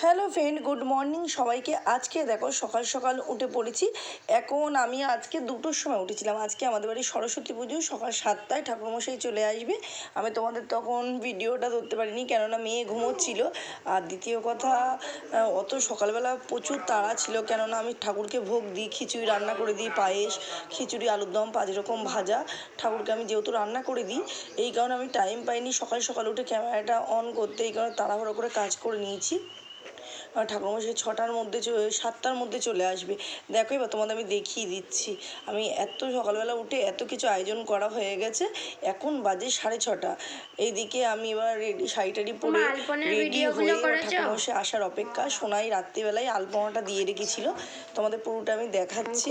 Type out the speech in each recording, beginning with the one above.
Hello friend, good morning সবাইকে। আজকে দেখো সকাল সকাল উঠে পড়েছি। এখন আমি আজকে 2টোর সময় উঠেছিলাম। আজকে আমাদের বাড়ি সরস্বতী পুজো, সকাল 7টায় ঠাকুরমশাই চলে আসবে। আমি তোমাদের তখন ভিডিওটা ধরতে পারিনি, কেননা মেয়ে ঘুমোচ্ছিল। আর দ্বিতীয় কথা, অত সকালবেলা প্রচুর তাড়া ছিল, কেননা আমি ঠাকুরকে ভোগ দিই, খিচুড়ি রান্না করে দিই, পায়েস, খিচুড়ি, আলুর দম, 5 রকম ভাজা ঠাকুরকে আমি যেহেতু রান্না করে দিই, এই কারণে আমি টাইম পাইনি সকাল সকাল উঠে ক্যামেরাটা অন করতে। এই কারণে তাড়াহুড়ো করে কাজ করে নিয়েছি। ঠাকুরমশাই 7টার মধ্যে 7টার মধ্যে চলে আসবে। দেখো এবার তোমাদের আমি দেখিয়ে দিচ্ছি। আমি এত সকালবেলা উঠে এত কিছু আয়োজন করা হয়ে গেছে। এখন বাজে 6:30। এইদিকে আমি এবার শাড়ি টাড়ি পরে রেডি হয়ে ঠাকুরমশাই আসার অপেক্ষা। সোনাই রাত্রিবেলায় আলপনাটা দিয়ে রেখেছিল, তোমাদের পুরোটা আমি দেখাচ্ছি।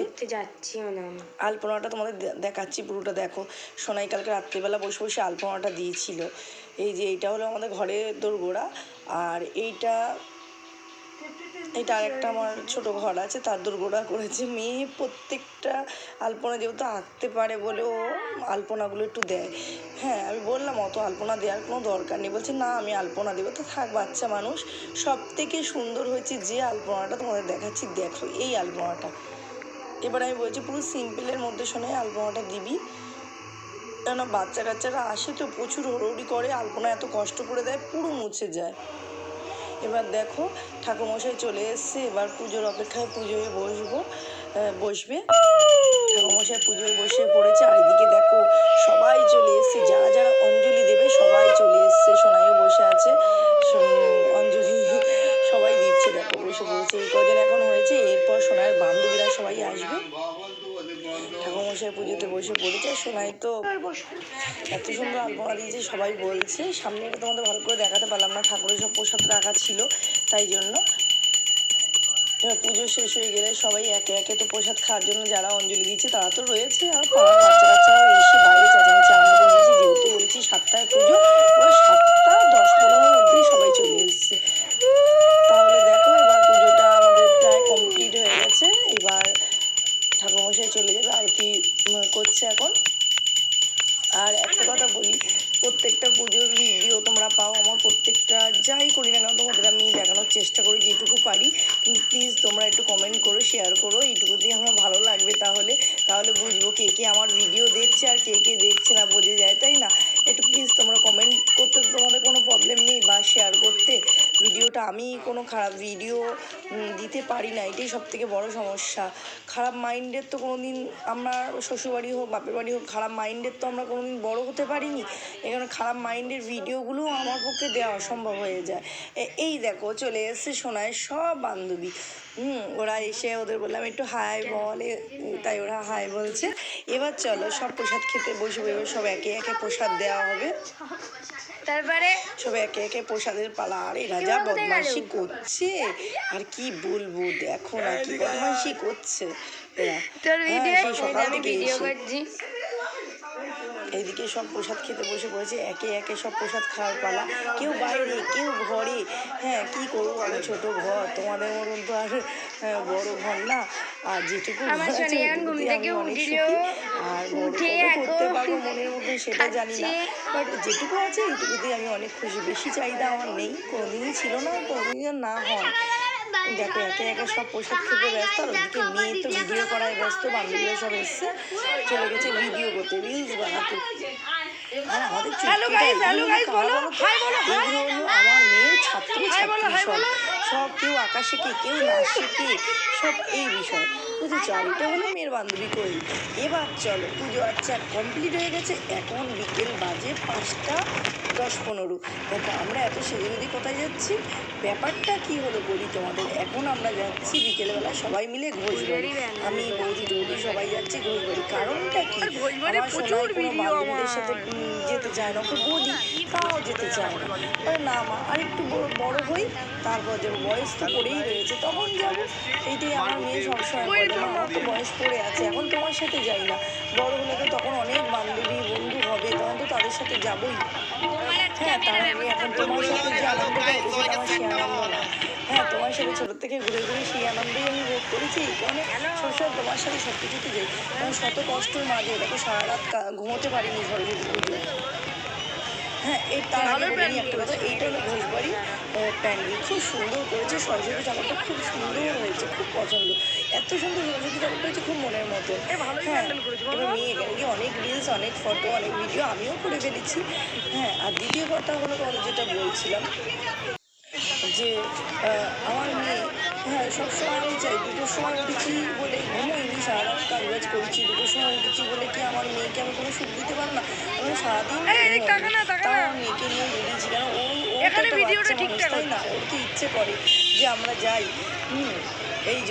আলপনাটা তোমাদের দেখাচ্ছি, পুরোটা দেখো। সোনাই কালকে রাত্রিবেলা বসে বসে আলপনাটা দিয়েছিল। এই যে এইটা হলো আমাদের ঘরের দোরগোড়া, আর এইটা আরেকটা আমার ছোট ঘর আছে, তার দোরগোড়া করেছে মেয়ে। প্রত্যেকটা আলপনা যেহেতু আঁকতে পারে বলে ও আলপনাগুলো একটু দেয়। হ্যাঁ, আমি বললাম অত আলপনা দেওয়ার কোনো দরকার নেই। বলছে না আমি আলপনা দেবো। তো থাক, বাচ্চা মানুষ। সব থেকে সুন্দর হয়েছে যে আলপনাটা তোমাদের দেখাচ্ছি, দেখো এই আলপনাটা। এবার আমি বলছি পুরো সিম্পলের মধ্যে শোনায় আলপনাটা দিবি, কেননা বাচ্চা কাচ্চারা আসে তো প্রচুর হড়হড়ি করে, আলপনা এত কষ্ট করে দেয়, পুরো মুছে যায়। এবার দেখো ঠাকুরমশাই চলে এসছে, এবার পুজোর অপেক্ষায় পুজোয় বসবে। ঠাকুরমশাই পুজোয় বসে পড়েছে। আর এদিকে দেখো সবাই চলে এসছে, যারা যারা অঞ্জলি দেবে সবাই চলে এসছে। সোনাইও বসে আছে, অঞ্জলি সবাই দিচ্ছে। দেখো বসে পড়েছে, এই কদিন এখন হয়েছে। এরপর সোনাইয়ের বান্ধবীরা সবাই আসবে। ঠাকুরমশাই পুজোতে বসে পড়েছে। সোনাই তো এত সুন্দর আলপনা দিয়েছে, সবাই বলছে। সামনে এটা তোমাদের ভালো করে দেখাতে পারলাম না, ঠাকুরের সব প্রসাদ রাখা ছিল তাই জন্য। এবার পুজো শেষ হয়ে গেলে সবাই একে একে তো প্রসাদ খাওয়ার জন্য যারা অঞ্জলি দিচ্ছে তারা তো রয়েছে, আর পাড়ার বাচ্চা কাচ্চারাও এসে বাইরে চেঁচামেচি আরম্ভ করে দিয়েছে। যেহেতু বলছি 7টায় পুজো, ওরা 7:10-15 মধ্যেই সবাই চলে এসছে। তাহলে দেখো এবার পুজোটা আমাদের প্রায় কমপ্লিট হয়ে গেছে। এবার ঠাকুরমশাই চলে যাবে, আরতি করছে এখন। আর একটা কথা বলি, প্রত্যেকটা পুজোর ভিডিও তোমরা পাও আমার, প্রত্যেকটা যাই করি না কেন তোমাদের আমি দেখানোর চেষ্টা করি যেটুকু পারি। কিন্তু প্লিজ তোমরা একটু কমেন্ট করো, শেয়ার করো, এইটুকু দিয়ে আমার ভালো লাগবে। তাহলে বুঝবো কে কে আমার ভিডিও দেখছে আর কে কে দেখছে না, বোঝা যায় তাই না? একটু প্লিজ তোমরা কমেন্ট করতে তোমাদের কোনো প্রবলেম নেই, বা শেয়ার করতে ভিডিওটা। আমি কোনো খারাপ ভিডিও দিতে পারি না, এটাই সবথেকে বড় সমস্যা। খারাপ মাইন্ডের তো কোনো দিন আমরা, শ্বশুরবাড়ি হোক বাপের বাড়ি হোক, খারাপ মাইন্ডের তো আমরা কোনো দিন বড়ো হতে পারিনি। এখানে খারাপ মাইন্ডের ভিডিওগুলোও আমার পক্ষে দেওয়া অসম্ভব হয়ে যায়। এই দেখো চলে এসছে সোনায় সব বান্ধবী। ওরা এসে ওদের বললাম একটু হাই বলে, তাই ওরা হাই বলছে। এবার চলো সব প্রসাদ খেতে বসবো। এবার সব একে একে প্রসাদ দেওয়া হবে, তারপরে সব একে একে প্রসাদের পালা। আর এরা যা বদমাইশি করছে আর কি বলবো, দেখো না কি বদমাইশি করছে এরা। সেই সকাল থেকে এইদিকে সব প্রসাদ খেতে বসে পড়েছে, একে একে সব প্রসাদ খাওয়ার পালা। কেউ বাইরে, কেউ ঘরে। হ্যাঁ কী করবো, আমি ছোটো ঘর, তোমাদের মতন তো আর বড় ঘর না। আর যেটুকু ঘর আছে ওইটুকুতে আমি অনেক সুখী। আর করতে পারবো মনের মধ্যে সেটা জানি না, বাট যেটুকু আছে এইটুকুতে আমি অনেক খুশি। বেশি চাহিদা আমার নেই, কোনোদিনই ছিল না, কোনোদিন না হয়। দেখো একে একে সব প্রসাদ খেতে ব্যস্ত। আর ওদিকে মেয়ে তো ভিডিও করায় ব্যস্ত, বান্ধবীরা সব এসছে, চলে গেছে ভিডিও করতে, রিলস বানাতে। আর আমাদের আমার মেয়ের ছাত্রছাত্রী সব কেউ আঁকা শেখে, কেউ নাচ শেখে, সব এই বিষয় বুঝেছো। আর এটা হলো মেয়ের বান্ধবী করি। এবার চলো পুজো আচ্ছা কমপ্লিট হয়ে গেছে। এখন বিকেল বাজে 5:10-15। দেখো আমরা এত সেজেগুজি কোথায় যাচ্ছি, ব্যাপারটা কি হলো বলি তোমাদের। এখন আমরা যাচ্ছি বিকেলবেলা সবাই মিলে ঘোষবাড়ি। আমি বৌদি টৌদি সবাই যাচ্ছি ঘোষবাড়ি। কারণটা কি, আমার সোনাই কোনো বান্ধবীদের সাথে যেতে চায় না, ওকে বলি তাও যেতে চায় না। না মা আর একটু বড় হই তারপর যাবো, বয়স তো পড়েই রয়েছে, তখন যাবো। এইটাই আমার মেয়ে সবসময় বলে, মা আমার তো বয়স পড়ে আছে, এখন তোমার সাথে যাই না, বড় হলে তো তখন অনেক বান্ধবী বন্ধু হবে, তখন তো তাদের সাথে যাবোই। হ্যাঁ তার আগে এখন তোমার সাথে যে আনন্দটা হচ্ছে সেটা আমার সে আনন্দ না। হ্যাঁ তোমার সাথে ছোটোর থেকে ঘুরে ঘুরে সেই আনন্দই আমি ভোগ করেছি। এই কারণে সবসময় তোমার সাথে সব কিছুতে যাই। কারণ শত কষ্টের মাঝে দেখো সারা রাত ঘুমোতে পারিনি সরস্বতী পুজো। হ্যাঁ, তার আগে বলে নিই একটা কথা, এইটা হলো ঘোষবাড়ি প্যান্ডেল, খুব সুন্দর করেছে। সরস্বতী ঠাকুরটা খুব সুন্দর হয়েছে, খুব পছন্দ। এত সুন্দর সরস্বতী ঠাকুরটা হচ্ছে, খুব মনের মতো। হ্যাঁ, এবার মেয়ে এখানে গিয়ে অনেক রিলস, অনেক ফটো, অনেক ভিডিও আমিও করে ফেলেছি। হ্যাঁ, আর দ্বিতীয় কথা হলো তোমাদের যেটা বলছিলাম যে আমার মেয়ে, হ্যাঁ, সবসময় আমি চাই 2টোর সময় উঠেছি বলে ঘুমোইনি, সারা রাত কাজ বাজ করেছি, 2টোর সময় উঠেছি বলে কি আমার মেয়েকে আমি কোনো সুখ দিতে পারবো না? আমি সারাদিন তাও আমার মেয়েকে নিয়ে বেরিয়েছি, কারণ ও তো একটা বাচ্চা মানুষ, তাই না? ওর তো ইচ্ছে করে যে আমরা যাই। এই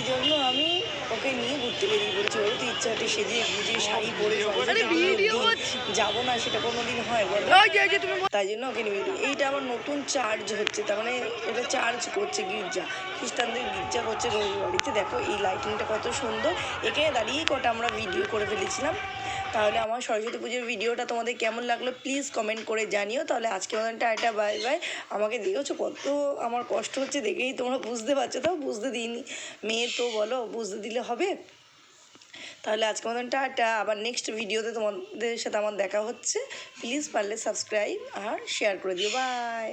জন্য আমি ওকে নিয়ে ঘুরতে বেরিয়ে পড়েছি। ওরও তো ইচ্ছা হচ্ছে সেজে গুজে শাড়ি পরে যাবো না, সেটা কোনো দিন হয় বলো? তাই জন্য ওকে নিয়ে এইটা আবার নতুন চার্জ হচ্ছে, তার মানে এটা চার্জ করছে গির্জা, খ্রিস্টানদের গির্জা করছে রবিবাড়িতে। দেখো এই লাইটিংটা কত সুন্দর, এখানে দাঁড়িয়েই কটা আমরা ভিডিও করে ফেলেছিলাম। তাহলে আমার সরস্বতী পুজোর ভিডিওটা তোমাদের কেমন লাগলো প্লিজ কমেন্ট করে জানিও। তাহলে আজকে মতন টাটা, বাই বাই। আমাকে দেখেছো কত আমার কষ্ট হচ্ছে, দেখেই তোমরা বুঝতে পারছো, তো বুঝতে দিইনি, মেয়ে তো বলো, বুঝতে দিলে হবে? তাহলে আজকে মতন টাটা, আবার নেক্সট ভিডিওতে তোমাদের সাথে আমার দেখা হচ্ছে। প্লিজ পারলে সাবস্ক্রাইব আর শেয়ার করে দিও, বাই।